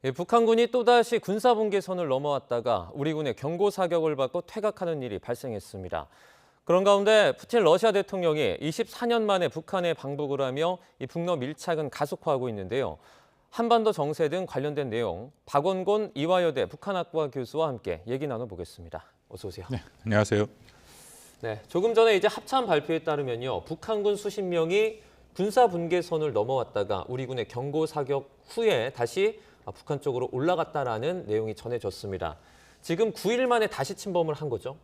예, 북한군이 또다시 군사분계선을 넘어왔다가 우리 군의 경고 사격을 받고 퇴각하는 일이 발생했습니다. 그런 가운데 푸틴 러시아 대통령이 24년 만에 북한에 방북을 하며 이 북러 밀착은 가속화하고 있는데요. 한반도 정세 등 관련된 내용, 박원곤 이화여대 북한학부학 교수와 함께 얘기 나눠보겠습니다. 어서 오세요. 네, 안녕하세요. 네, 조금 전에 이제 합참 발표에 따르면요, 북한군 수십 명이 군사분계선을 넘어왔다가 우리 군의 경고 사격 후에 다시 북한 쪽으로 올라갔다라는 내용이 전해졌습니다. 지금 9일 만에 다시 침범을 한 거죠.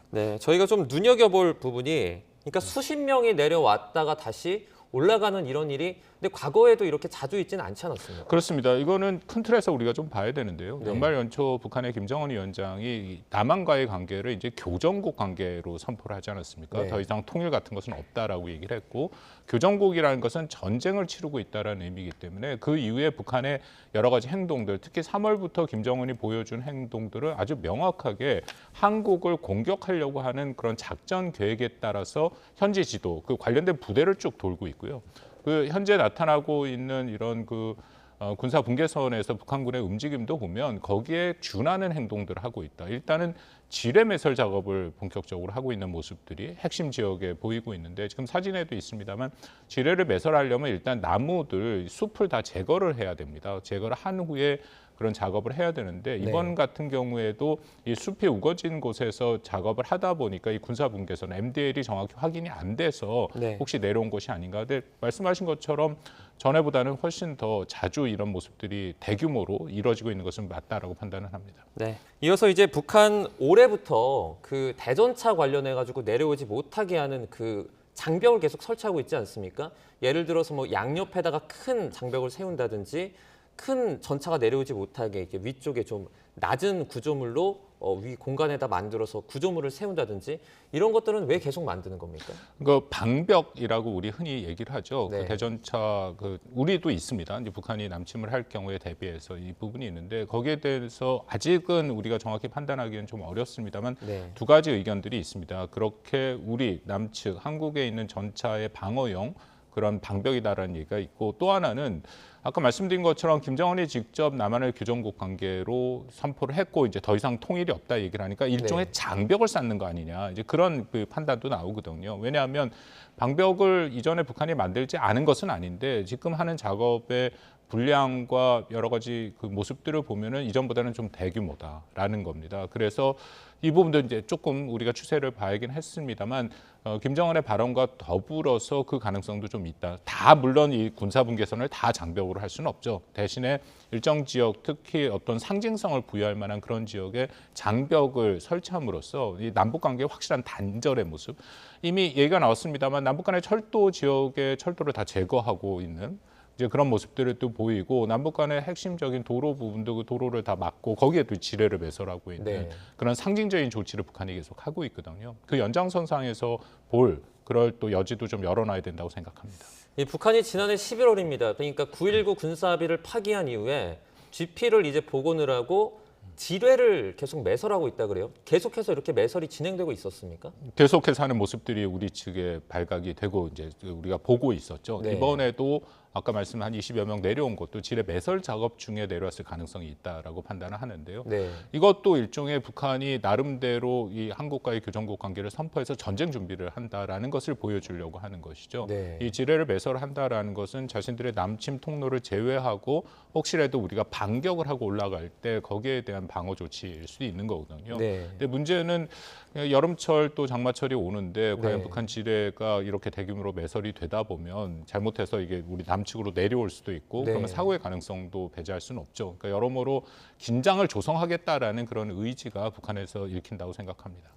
네, 저희가 좀 눈여겨볼 부분이, 그러니까 수십 명이 내려왔다가 다시 올라가는 이런 일이, 근데 과거에도 이렇게 자주 있지는 않지 않았습니까? 그렇습니다. 이거는 큰 틀에서 우리가 좀 봐야 되는데요. 네. 연말 연초 북한의 김정은 위원장이 남한과의 관계를 이제 교전국 관계로 선포를 하지 않았습니까? 네. 더 이상 통일 같은 것은 없다라고 얘기를 했고, 교전국이라는 것은 전쟁을 치르고 있다라는 의미이기 때문에 그 이후에 북한의 여러 가지 행동들, 특히 3월부터 김정은이 보여준 행동들은 아주 명확하게 한국을 공격하려고 하는 그런 작전 계획에 따라서 현지 지도, 그 관련된 부대를 쭉 돌고 있고요. 그 현재 나타나고 있는 이런 군사 분계선에서 북한군의 움직임도 보면 거기에 준하는 행동들을 하고 있다. 일단은 지뢰 매설 작업을 본격적으로 하고 있는 모습들이 핵심 지역에 보이고 있는데, 지금 사진에도 있습니다만 지뢰를 매설하려면 일단 나무들, 숲을 다 제거를 해야 됩니다. 제거를 한 후에 그런 작업을 해야 되는데, 이번 같은 경우에도 이 숲이 우거진 곳에서 작업을 하다 보니까 이 군사 분계선 MDL이 정확히 확인이 안 돼서 혹시 내려온 것이 아닌가. 근데 말씀하신 것처럼 전에보다는 훨씬 더 자주 이런 모습들이 대규모로 이루어지고 있는 것은 맞다라고 판단을 합니다. 네. 이어서 이제 북한 올해부터 그 대전차 관련해 가지고 내려오지 못하게 하는 그 장벽을 계속 설치하고 있지 않습니까? 예를 들어서 뭐 양옆에다가 큰 장벽을 세운다든지, 큰 전차가 내려오지 못하게 이렇게 위쪽에 좀 낮은 구조물로 위 공간에다 만들어서 구조물을 세운다든지, 이런 것들은 왜 계속 만드는 겁니까? 그 방벽이라고 우리 흔히 얘기를 하죠. 네. 그 대전차 우리도 있습니다. 이제 북한이 남침을 할 경우에 대비해서 이 부분이 있는데, 거기에 대해서 아직은 우리가 정확히 판단하기는 좀 어렵습니다만 두 가지 의견들이 있습니다. 그렇게 우리 남측 한국에 있는 전차의 방어용 그런 방벽이다라는 얘기가 있고, 또 하나는 아까 말씀드린 것처럼 김정은이 직접 남한을 교전국 관계로 선포를 했고 이제 더 이상 통일이 없다 얘기를 하니까 일종의 장벽을 쌓는 거 아니냐, 이제 그런 그 판단도 나오거든요. 왜냐하면 방벽을 이전에 북한이 만들지 않은 것은 아닌데, 지금 하는 작업의 분량과 여러 가지 그 모습들을 보면은 이전보다는 좀 대규모다라는 겁니다. 그래서 이 부분도 이제 조금 우리가 추세를 봐야긴 했습니다만, 김정은의 발언과 더불어서 그 가능성도 좀 있다. 다 물론 이 군사분계선을 다 장벽으로 할 수는 없죠. 대신에 일정 지역, 특히 어떤 상징성을 부여할 만한 그런 지역에 장벽을 설치함으로써 이 남북 관계의 확실한 단절의 모습. 이미 얘기가 나왔습니다만 남북 간의 철도 지역의 철도를 다 제거하고 있는 이제 그런 모습들을 또 보이고, 남북 간의 핵심적인 도로 부분도 그 도로를 다 막고 거기에 또 지뢰를 매설하고 있는 그런 상징적인 조치를 북한이 계속 하고 있거든요. 그 연장선상에서 그럴 또 여지도 좀 열어놔야 된다고 생각합니다. 이 북한이 지난해 11월입니다. 그러니까 9.19 군사합의를 파기한 이후에 GP를 이제 복원을 하고 지뢰를 계속 매설하고 있다 그래요. 계속해서 이렇게 매설이 진행되고 있었습니까? 계속해서 하는 모습들이 우리 측에 발각이 되고 이제 우리가 보고 있었죠. 이번에도 아까 말씀한 한 20여 명 내려온 것도 지뢰 매설 작업 중에 내려왔을 가능성이 있다라고 판단을 하는데요. 이것도 일종의 북한이 나름대로 이 한국과의 교전국 관계를 선포해서 전쟁 준비를 한다라는 것을 보여주려고 하는 것이죠. 이 지뢰를 매설한다라는 것은 자신들의 남침 통로를 제외하고 혹시라도 우리가 반격을 하고 올라갈 때 거기에 대한 방어 조치일 수도 있는 거거든요. 근데 문제는 여름철 또 장마철이 오는데 과연 북한 지뢰가 이렇게 대규모로 매설이 되다 보면 잘못해서 이게 우리 남측으로 내려올 수도 있고, 그러면 사고의 가능성도 배제할 수는 없죠. 그러니까 여러모로 긴장을 조성하겠다라는 그런 의지가 북한에서 읽힌다고 생각합니다.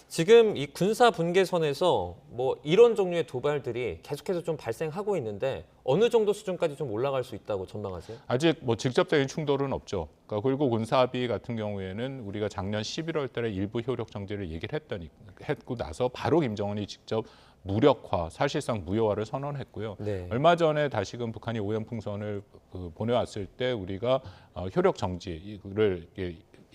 지금 이 군사 분계선에서 뭐 이런 종류의 도발들이 계속해서 좀 발생하고 있는데, 어느 정도 수준까지 좀 올라갈 수 있다고 전망하세요? 아직 뭐 직접적인 충돌은 없죠. 그러니까 그리고 군사합의 같은 경우에는 우리가 작년 11월 달에 일부 효력 정지를 얘기를 했고 나서 바로 김정은이 직접 무력화, 사실상 무효화를 선언했고요. 얼마 전에 다시금 북한이 오염풍선을 보내왔을 때 우리가 효력 정지를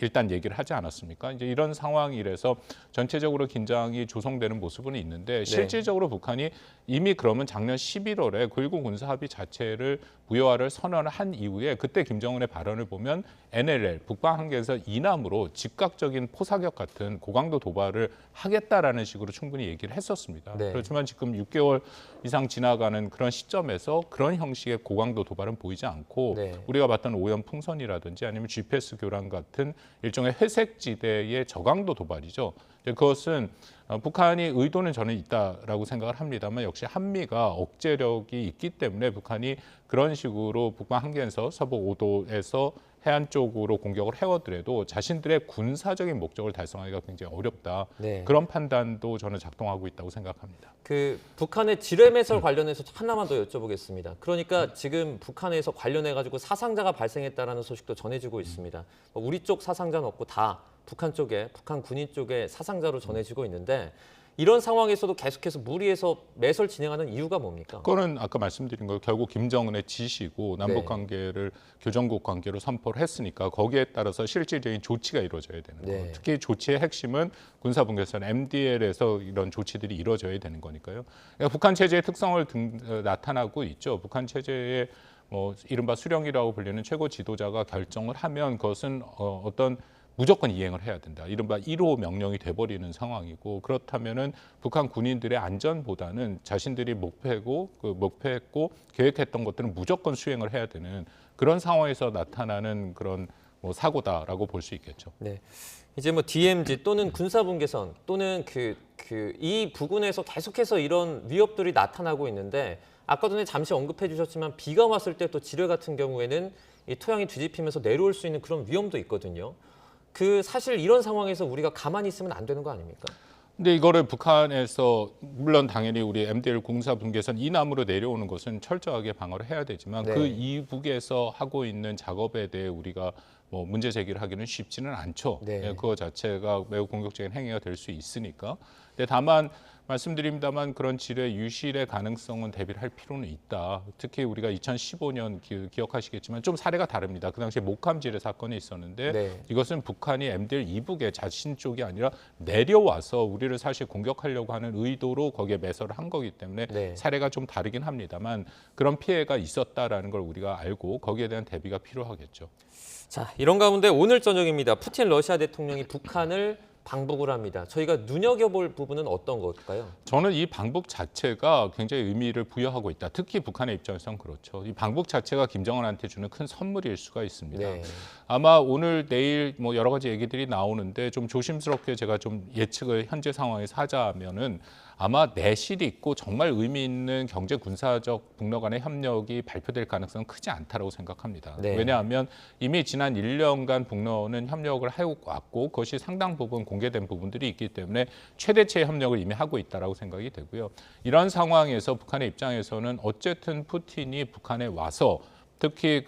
일단 얘기를 하지 않았습니까? 이제 이런 상황이라서 전체적으로 긴장이 조성되는 모습은 있는데, 실질적으로 북한이 이미 그러면 작년 11월에 9.19 군사 합의 자체를 무효화를 선언을 한 이후에 그때 김정은의 발언을 보면 NLL 북방 한계에서 이남으로 즉각적인 포사격 같은 고강도 도발을 하겠다라는 식으로 충분히 얘기를 했었습니다. 네. 그렇지만 지금 6개월 이상 지나가는 그런 시점에서 그런 형식의 고강도 도발은 보이지 않고 네. 우리가 봤던 오염 풍선이라든지 아니면 GPS 교란 같은 일종의 회색 지대의 저강도 도발이죠. 그것은 북한이 의도는 저는 있다라고 생각을 합니다만 역시 한미가 억제력이 있기 때문에 북한이 그런 식으로 북방 한계에서 서부 5도에서 해안 쪽으로 공격을 해오더라도 자신들의 군사적인 목적을 달성하기가 굉장히 어렵다. 네. 그런 판단도 저는 작동하고 있다고 생각합니다. 그 북한의 지뢰매설 관련해서 하나만 더 여쭤보겠습니다. 그러니까 지금 북한에서 관련해 가지고 사상자가 발생했다라는 소식도 전해지고 있습니다. 우리 쪽 사상자는 없고 다 북한 쪽에 북한 군인 쪽에 사상자로 전해지고 있는데 이런 상황에서도 계속해서 무리해서 매설 진행하는 이유가 뭡니까? 그거는 아까 말씀드린 거 결국 김정은의 지시고 남북 관계를 교정국 관계로 선포를 했으니까 거기에 따라서 실질적인 조치가 이루어져야 되는 거예요. 특히 조치의 핵심은 군사분계선 MDL에서 이런 조치들이 이루어져야 되는 거니까요. 그러니까 북한 체제의 특성을 나타나고 있죠. 북한 체제의 이른바 수령이라고 불리는 최고 지도자가 결정을 하면 그것은 어떤 무조건 이행을 해야 된다. 이른바 1호 명령이 돼버리는 상황이고 그렇다면은 북한 군인들의 안전보다는 자신들이 목표했고 계획했던 것들은 무조건 수행을 해야 되는 그런 상황에서 나타나는 그런 사고다라고 볼 수 있겠죠. 네, 이제 DMZ 또는 군사분계선 또는 이 부근에서 계속해서 이런 위협들이 나타나고 있는데 아까 전에 잠시 언급해 주셨지만 비가 왔을 때 또 지뢰 같은 경우에는 이 토양이 뒤집히면서 내려올 수 있는 그런 위험도 있거든요. 사실 이런 상황에서 우리가 가만히 있으면 안 되는 거 아닙니까? 근데 이거를 북한에서 물론 당연히 우리 MDL 군사분계선 이남으로 내려오는 것은 철저하게 방어를 해야 되지만 그 이북에서 하고 있는 작업에 대해 우리가 문제 제기를 하기는 쉽지는 않죠. 그거 자체가 매우 공격적인 행위가 될 수 있으니까. 근데 다만 말씀드립니다만 그런 지뢰 유실의 가능성은 대비를 할 필요는 있다. 특히 우리가 2015년 기억하시겠지만 좀 사례가 다릅니다. 그 당시에 목함 지뢰 사건이 있었는데 이것은 북한이 MDL 이북에 자신 쪽이 아니라 내려와서 우리를 사실 공격하려고 하는 의도로 거기에 매설을 한 거기 때문에 사례가 좀 다르긴 합니다만 그런 피해가 있었다라는 걸 우리가 알고 거기에 대한 대비가 필요하겠죠. 자, 이런 가운데 오늘 저녁입니다. 푸틴 러시아 대통령이 북한을 방북을 합니다. 저희가 눈여겨볼 부분은 어떤 걸까요? 저는 이 방북 자체가 굉장히 의미를 부여하고 있다. 특히 북한의 입장에서는 그렇죠. 이 방북 자체가 김정은한테 주는 큰 선물일 수가 있습니다. 아마 오늘 내일 여러 가지 얘기들이 나오는데 좀 조심스럽게 제가 좀 예측을 현재 상황에서 하자면은 아마 내실이 있고 정말 의미 있는 경제 군사적 북러 간의 협력이 발표될 가능성은 크지 않다라고 생각합니다. 왜냐하면 이미 지난 1년간 북러는 협력을 해왔고 그것이 상당 부분 공개된 부분들이 있기 때문에 최대치의 협력을 이미 하고 있다라고 생각이 되고요. 이런 상황에서 북한의 입장에서는 어쨌든 푸틴이 북한에 와서 특히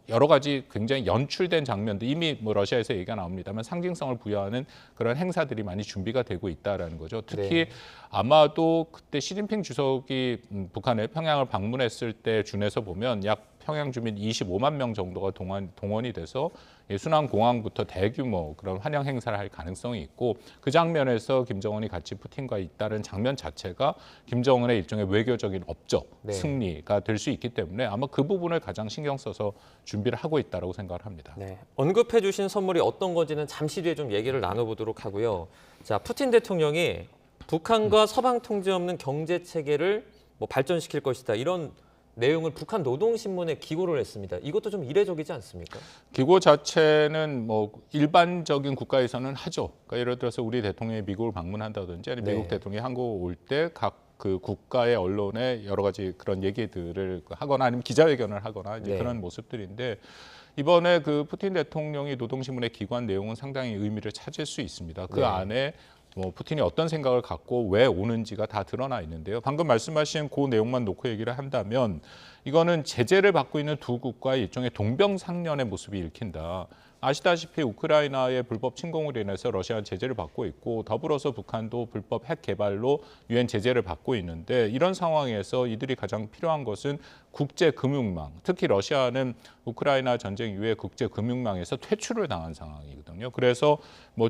여러 가지 굉장히 연출된 장면들 이미 러시아에서 얘기가 나옵니다만 상징성을 부여하는 그런 행사들이 많이 준비가 되고 있다라는 거죠. 특히 아마도 그때 시진핑 주석이 북한의 평양을 방문했을 때 준해서 보면 약 평양 주민 25만 명 정도가 동원이 돼서 순환공항부터 대규모 그런 환영 행사를 할 가능성이 있고 그 장면에서 김정은이 같이 푸틴과 있다는 장면 자체가 김정은의 일종의 외교적인 업적, 승리가 될 수 있기 때문에 아마 그 부분을 가장 신경 써서 준비를 하고 있다고 생각을 합니다. 언급해 주신 선물이 어떤 건지는 잠시 뒤에 좀 얘기를 나눠보도록 하고요. 자, 푸틴 대통령이 북한과 서방 통제 없는 경제 체계를 발전시킬 것이다. 이런 내용을 북한 노동신문에 기고를 했습니다. 이것도 좀 이례적이지 않습니까? 기고 자체는 일반적인 국가에서는 하죠. 그러니까 예를 들어서 우리 대통령이 미국을 방문한다든지 아니면 미국 대통령이 한국 올 때 각 그 국가의 언론에 여러 가지 그런 얘기들을 하거나 아니면 기자회견을 하거나 이제 그런 모습들인데 이번에 그 푸틴 대통령이 노동신문에 기고한 내용은 상당히 의미를 찾을 수 있습니다. 그 안에 푸틴이 어떤 생각을 갖고 왜 오는지가 다 드러나 있는데요. 방금 말씀하신 그 내용만 놓고 얘기를 한다면 이거는 제재를 받고 있는 두 국가의 일종의 동병상련의 모습이 읽힌다. 아시다시피 우크라이나의 불법 침공으로 인해서 러시아는 제재를 받고 있고 더불어서 북한도 불법 핵 개발로 유엔 제재를 받고 있는데 이런 상황에서 이들이 가장 필요한 것은 국제금융망, 특히 러시아는 우크라이나 전쟁 이후에 국제금융망에서 퇴출을 당한 상황이거든요. 그래서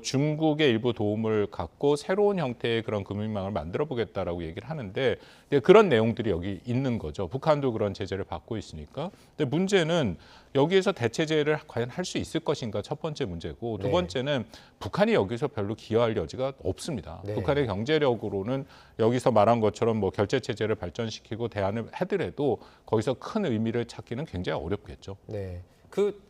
중국의 일부 도움을 갖고 새로운 형태의 그런 금융망을 만들어 보겠다라고 얘기를 하는데 그런 내용들이 여기 있는 거죠. 북한도 그런 제재를 받고 있으니까. 근데 문제는 여기에서 대체제를 과연 할 수 있을 것인가 첫 번째 문제고 두 네. 번째는 북한이 여기서 별로 기여할 여지가 없습니다. 네. 북한의 경제력으로는 여기서 말한 것처럼 뭐 결제 체제를 발전시키고 대안을 하더라도 거기서 큰 의미를 찾기는 굉장히 어렵겠죠. 네.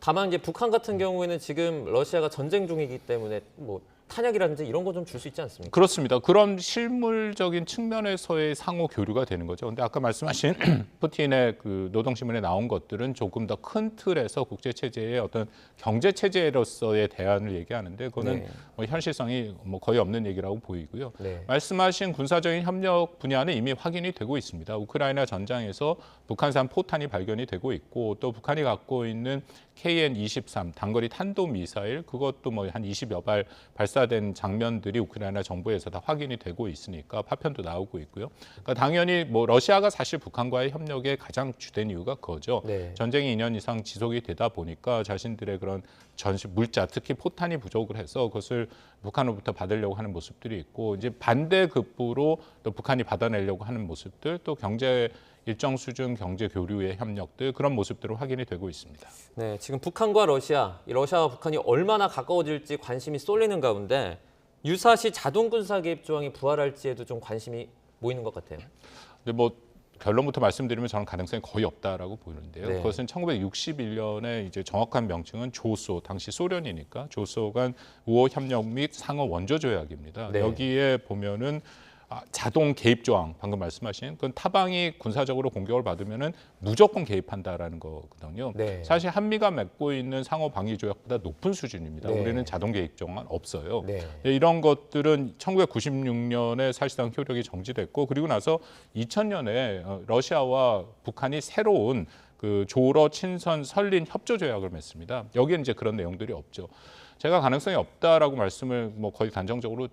다만 이제 북한 같은 경우에는 지금 러시아가 전쟁 중이기 때문에 뭐 탄약이라든지 이런 거 좀 줄 수 있지 않습니까? 그렇습니다. 그런 실물적인 측면에서의 상호 교류가 되는 거죠. 근데 아까 말씀하신 푸틴의 그 노동신문에 나온 것들은 조금 더 큰 틀에서 국제 체제의 어떤 경제 체제로서의 대안을 얘기하는데 그거는 네. 뭐 현실성이 뭐 거의 없는 얘기라고 보이고요. 네. 말씀하신 군사적인 협력 분야는 이미 확인이 되고 있습니다. 우크라이나 전장에서 북한산 포탄이 발견이 되고 있고 또 북한이 갖고 있는 KN-23 단거리 탄도미사일 그것도 뭐 한 20여 발 발사된 장면들이 우크라이나 정부에서 다 확인이 되고 있으니까 파편도 나오고 있고요. 그러니까 당연히 뭐 러시아가 사실 북한과의 협력의 가장 주된 이유가 그거죠. 네. 전쟁이 2년 이상 지속이 되다 보니까 자신들의 그런 전시 물자 특히 포탄이 부족을 해서 그것을 북한으로부터 받으려고 하는 모습들이 있고 이제 반대급부로 또 북한이 받아내려고 하는 모습들 또 경제 일정 수준 경제 교류의 협력들 그런 모습들로 확인이 되고 있습니다. 네, 지금 북한과 러시아, 이 러시아와 북한이 얼마나 가까워질지 관심이 쏠리는 가운데 유사시 자동 군사 개입 조항이 부활할지에도 좀 관심이 모이는 것 같아요. 근데 뭐 결론부터 말씀드리면 저는 가능성이 거의 없다라고 보이는데요. 네. 그것은 1961년에 이제 정확한 명칭은 조소, 당시 소련이니까 조소 간 우호 협력 및 상호 원조 조약입니다. 네. 여기에 보면은 자동 개입 조항 방금 말씀하신 그건 타방이 군사적으로 공격을 받으면은 무조건 개입한다라는 거거든요. 네. 사실 한미가 맺고 있는 상호 방위 조약보다 높은 수준입니다. 네. 우리는 자동 개입 조항은 없어요. 네. 이런 것들은 1996년에 사실상 효력이 정지됐고 그리고 나서 2000년에 러시아와 북한이 새로운 그 조러 친선 설린 협조 조약을 맺습니다. 여기에는 이제 그런 내용들이 없죠. 제가 가능성이 없다라고 말씀을 뭐 거의 단정적으로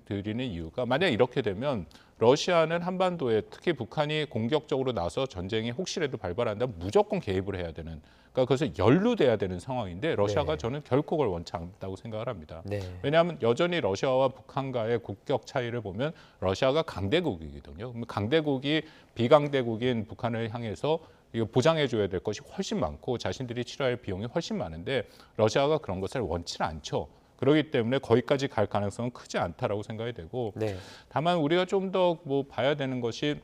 드리는 이유가 만약 이렇게 되면 러시아는 한반도에 특히 북한이 공격적으로 나서 전쟁이 혹시라도 발발한다면 무조건 개입을 해야 되는 그러니까 그것을 연루돼야 되는 상황인데 러시아가 네. 저는 결코 그걸 원치 않다고 생각을 합니다. 네. 왜냐하면 여전히 러시아와 북한과의 국격 차이를 보면 러시아가 강대국이거든요. 그럼 강대국이 비강대국인 북한을 향해서 이거 보장해줘야 될 것이 훨씬 많고 자신들이 치러야 할 비용이 훨씬 많은데 러시아가 그런 것을 원치는 않죠. 그렇기 때문에 거기까지 갈 가능성은 크지 않다라고 생각이 되고 네. 다만 우리가 좀 더 뭐 봐야 되는 것이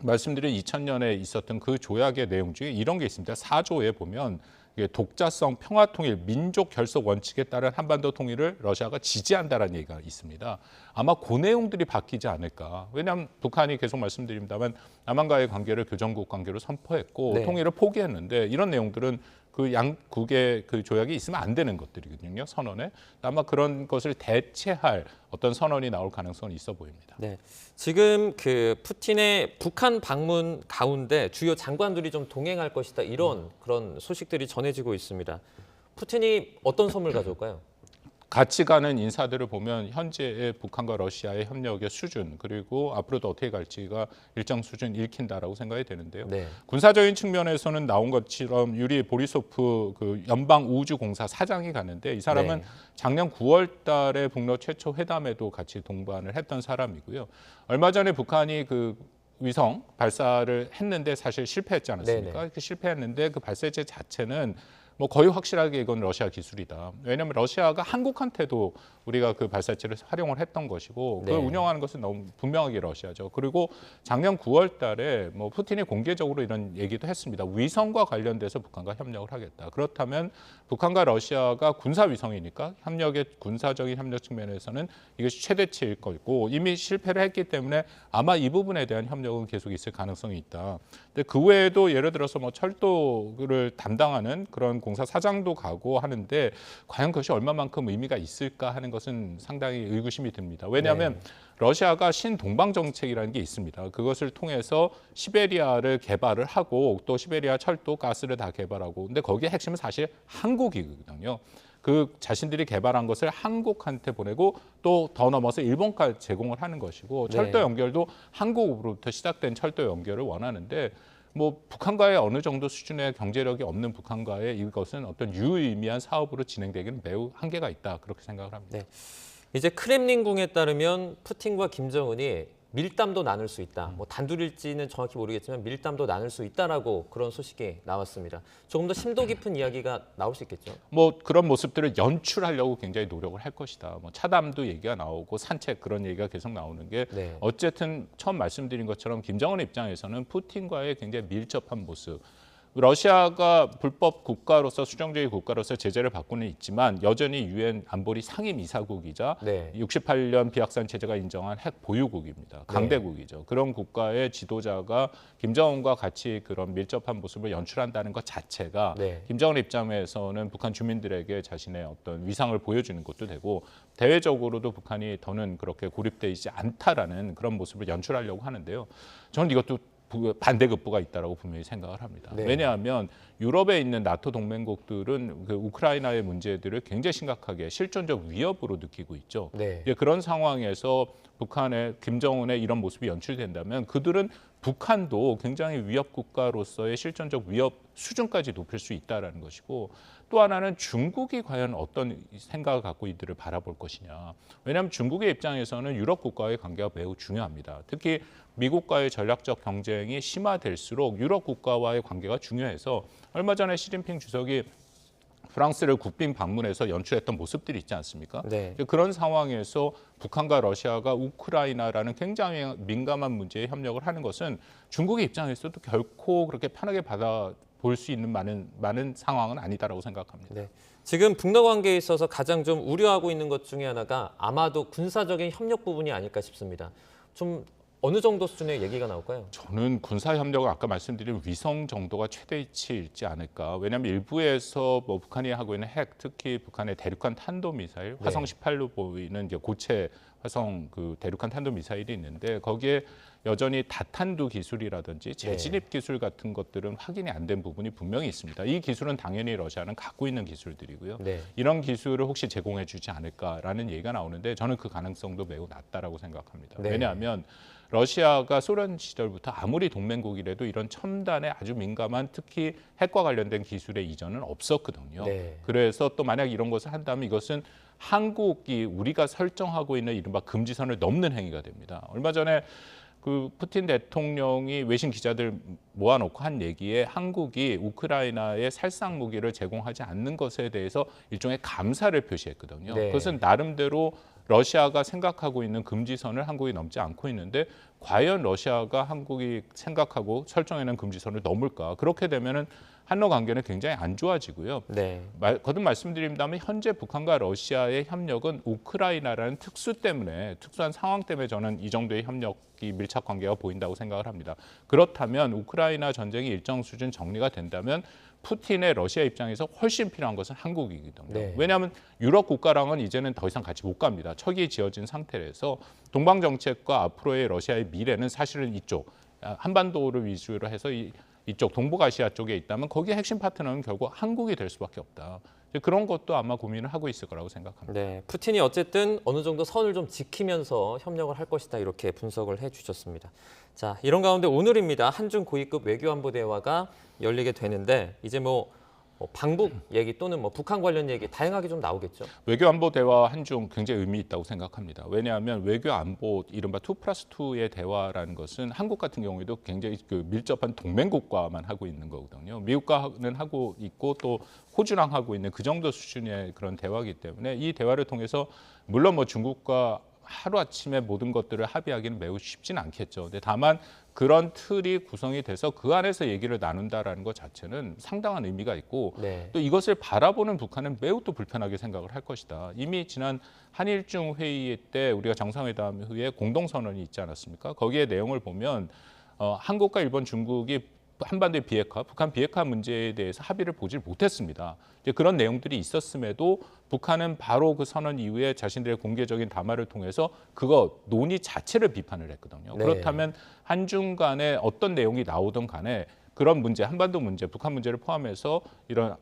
말씀드린 2000년에 있었던 그 조약의 내용 중에 이런 게 있습니다. 4조에 보면 이게 독자성, 평화통일, 민족 결속 원칙에 따른 한반도 통일을 러시아가 지지한다라는 얘기가 있습니다. 아마 그 내용들이 바뀌지 않을까. 왜냐하면 북한이 계속 말씀드립니다만 남한과의 관계를 교정국 관계로 선포했고 네. 통일을 포기했는데 이런 내용들은 그 양국의 그 조약이 있으면 안 되는 것들이거든요. 선언에. 아마 그런 것을 대체할 어떤 선언이 나올 가능성은 있어 보입니다. 네. 지금 그 푸틴의 북한 방문 가운데 주요 장관들이 좀 동행할 것이다 이런 그런 소식들이 전해지고 있습니다. 푸틴이 어떤 선물 가져올까요? 같이 가는 인사들을 보면 현재의 북한과 러시아의 협력의 수준 그리고 앞으로도 어떻게 갈지가 일정 수준 읽힌다라고 생각이 되는데요. 네. 군사적인 측면에서는 나온 것처럼 유리 보리소프 그 연방우주공사 사장이 가는데 이 사람은 네. 작년 9월 달에 북러 최초 회담에도 같이 동반을 했던 사람이고요. 얼마 전에 북한이 그 위성 발사를 했는데 사실 실패했지 않았습니까? 네네. 그 실패했는데 그 발사체 자체는 뭐 거의 확실하게 이건 러시아 기술이다. 왜냐하면 러시아가 한국한테도 우리가 그 발사체를 활용을 했던 것이고 네. 그걸 운영하는 것은 너무 분명하게 러시아죠. 그리고 작년 9월 달에 뭐 푸틴이 공개적으로 이런 얘기도 했습니다. 위성과 관련돼서 북한과 협력을 하겠다. 그렇다면 북한과 러시아가 군사 위성이니까 협력의 군사적인 협력 측면에서는 이것이 최대치일 거고 이미 실패를 했기 때문에 아마 이 부분에 대한 협력은 계속 있을 가능성이 있다. 근데 그 외에도 예를 들어서 뭐 철도를 담당하는 그런 공사 사장도 가고 하는데 과연 그것이 얼마만큼 의미가 있을까 하는 것은 상당히 의구심이 듭니다. 왜냐하면 러시아가 신동방 정책이라는 게 있습니다. 그것을 통해서 시베리아를 개발을 하고 또 시베리아 철도 가스를 다 개발하고 근데 거기에 핵심은 사실 한국이거든요. 그 자신들이 개발한 것을 한국한테 보내고 또 더 넘어서 일본까지 제공을 하는 것이고 철도 연결도 한국으로부터 시작된 철도 연결을 원하는데 뭐 북한과의 어느 정도 수준의 경제력이 없는 북한과의 이것은 어떤 유의미한 사업으로 진행되기는 매우 한계가 있다 그렇게 생각을 합니다. 네. 이제 크렘린궁에 따르면 푸틴과 김정은이 밀담도 나눌 수 있다. 뭐 단둘일지는 정확히 모르겠지만 밀담도 나눌 수 있다라고 그런 소식이 나왔습니다. 조금 더 심도 깊은 이야기가 나올 수 있겠죠. 뭐 그런 모습들을 연출하려고 굉장히 노력을 할 것이다. 뭐 차담도 얘기가 나오고 산책 그런 얘기가 계속 나오는 게 네. 어쨌든 처음 말씀드린 것처럼 김정은 입장에서는 푸틴과의 굉장히 밀접한 모습. 러시아가 불법 국가로서 수정주의 국가로서 제재를 받고는 있지만 여전히 유엔 안보리 상임 이사국이자 네. 68년 비확산 체제가 인정한 핵 보유국입니다. 강대국이죠. 그런 국가의 지도자가 김정은과 같이 그런 밀접한 모습을 연출한다는 것 자체가 네. 김정은 입장에서는 북한 주민들에게 자신의 어떤 위상을 보여주는 것도 되고 대외적으로도 북한이 더는 그렇게 고립돼 있지 않다라는 그런 모습을 연출하려고 하는데요. 저는 이것도 반대급부가 있다라고 분명히 생각을 합니다. 네. 왜냐하면 유럽에 있는 나토 동맹국들은 그 우크라이나의 문제들을 굉장히 심각하게 실존적 위협으로 느끼고 있죠. 네. 이제 그런 상황에서 북한의 김정은의 이런 모습이 연출된다면 그들은 북한도 굉장히 위협 국가로서의 실존적 위협 수준까지 높일 수 있다라는 것이고 또 하나는 중국이 과연 어떤 생각을 갖고 이들을 바라볼 것이냐. 왜냐하면 중국의 입장에서는 유럽 국가와의 관계가 매우 중요합니다. 특히 미국과의 전략적 경쟁이 심화될수록 유럽 국가와의 관계가 중요해서 얼마 전에 시진핑 주석이 프랑스를 국빈 방문해서 연출했던 모습들이 있지 않습니까? 네. 그런 상황에서 북한과 러시아가 우크라이나라는 굉장히 민감한 문제에 협력을 하는 것은 중국의 입장에서도 결코 그렇게 편하게 받아볼 수 있는 많은 상황은 아니다라고 생각합니다. 네. 지금 북러 관계에 있어서 가장 좀 우려하고 있는 것 중에 하나가 아마도 군사적인 협력 부분이 아닐까 싶습니다. 좀 어느 정도 수준의 얘기가 나올까요? 저는 군사협력은 아까 말씀드린 위성 정도가 최대치일지 않을까. 왜냐하면 일부에서 뭐 북한이 하고 있는 핵, 특히 북한의 대륙간 탄도미사일, 화성 18로 보이는 이제 고체 화성 그 대륙간 탄도미사일이 있는데 거기에 여전히 다탄두 기술이라든지 재진입 기술 같은 것들은 확인이 안 된 부분이 분명히 있습니다. 이 기술은 당연히 러시아는 갖고 있는 기술들이고요. 네. 이런 기술을 혹시 제공해 주지 않을까라는 얘기가 나오는데 저는 그 가능성도 매우 낮다라고 생각합니다. 네. 왜냐하면 러시아가 소련 시절부터 아무리 동맹국이라도 이런 첨단에 아주 민감한 특히 핵과 관련된 기술의 이전은 없었거든요. 네. 그래서 또 만약 이런 것을 한다면 이것은 한국이 우리가 설정하고 있는 이른바 금지선을 넘는 행위가 됩니다. 얼마 전에 그 푸틴 대통령이 외신 기자들 모아놓고 한 얘기에 한국이 우크라이나에 살상 무기를 제공하지 않는 것에 대해서 일종의 감사를 표시했거든요. 네. 그것은 나름대로 러시아가 생각하고 있는 금지선을 한국이 넘지 않고 있는데 과연 러시아가 한국이 생각하고 설정해놓은 금지선을 넘을까? 그렇게 되면은 한러 관계는 굉장히 안 좋아지고요. 네. 거듭 말씀드린다면 현재 북한과 러시아의 협력은 우크라이나라는 특수한 상황 때문에 저는 이 정도의 협력이 밀착 관계가 보인다고 생각을 합니다. 그렇다면 우크라이나 전쟁이 일정 수준 정리가 된다면 푸틴의 러시아 입장에서 훨씬 필요한 것은 한국이거든요. 네. 왜냐하면 유럽 국가랑은 이제는 더 이상 같이 못 갑니다. 척이 지어진 상태라서 동방 정책과 앞으로의 러시아의 미래는 사실은 이쪽 한반도를 위주로 해서 이쪽 동북아시아 쪽에 있다면 거기에 핵심 파트너는 결국 한국이 될 수밖에 없다. 그런 것도 아마 고민을 하고 있을 거라고 생각합니다. 네, 푸틴이 어쨌든 어느 정도 선을 좀 지키면서 협력을 할 것이다 이렇게 분석을 해주셨습니다. 자, 이런 가운데 오늘입니다. 한중 고위급 외교안보 대화가 열리게 되는데 이제 뭐 방북 얘기 또는 뭐 북한 관련 얘기 다양하게 좀 나오겠죠. 외교안보 대화 한중 굉장히 의미 있다고 생각합니다. 왜냐하면 외교안보 이른바 2+2의 대화라는 것은 한국 같은 경우에도 굉장히 그 밀접한 동맹국과만 하고 있는 거거든요. 미국과는 하고 있고 또 호주랑 하고 있는 그 정도 수준의 그런 대화이기 때문에 이 대화를 통해서 물론 뭐 중국과 하루아침에 모든 것들을 합의하기는 매우 쉽지는 않겠죠. 근데 다만 그런 틀이 구성이 돼서 그 안에서 얘기를 나눈다라는 것 자체는 상당한 의미가 있고 네. 또 이것을 바라보는 북한은 매우 또 불편하게 생각을 할 것이다. 이미 지난 한일중 회의 때 우리가 정상회담 후에 공동선언이 있지 않았습니까? 거기에 내용을 보면 한국과 일본, 중국이 한반도의 비핵화, 북한 비핵화 문제에 대해서 합의를 보질 못했습니다. 이제 그런 내용들이 있었음에도 북한은 바로 그 선언 이후에 자신들의 공개적인 담화를 통해서 그거 논의 자체를 비판을 했거든요. 네. 그렇다면 한중 간에 어떤 내용이 나오든 간에 그런 문제, 한반도 문제, 북한 문제를 포함해서 이런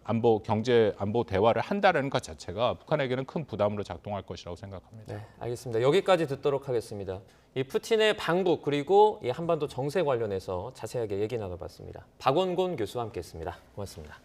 경제 안보 대화를 한다는 것 자체가 북한에게는 큰 부담으로 작동할 것이라고 생각합니다. 네, 알겠습니다. 여기까지 듣도록 하겠습니다. 이 푸틴의 방북 그리고 이 한반도 정세 관련해서 자세하게 얘기 나눠봤습니다. 박원곤 교수와 함께했습니다. 고맙습니다.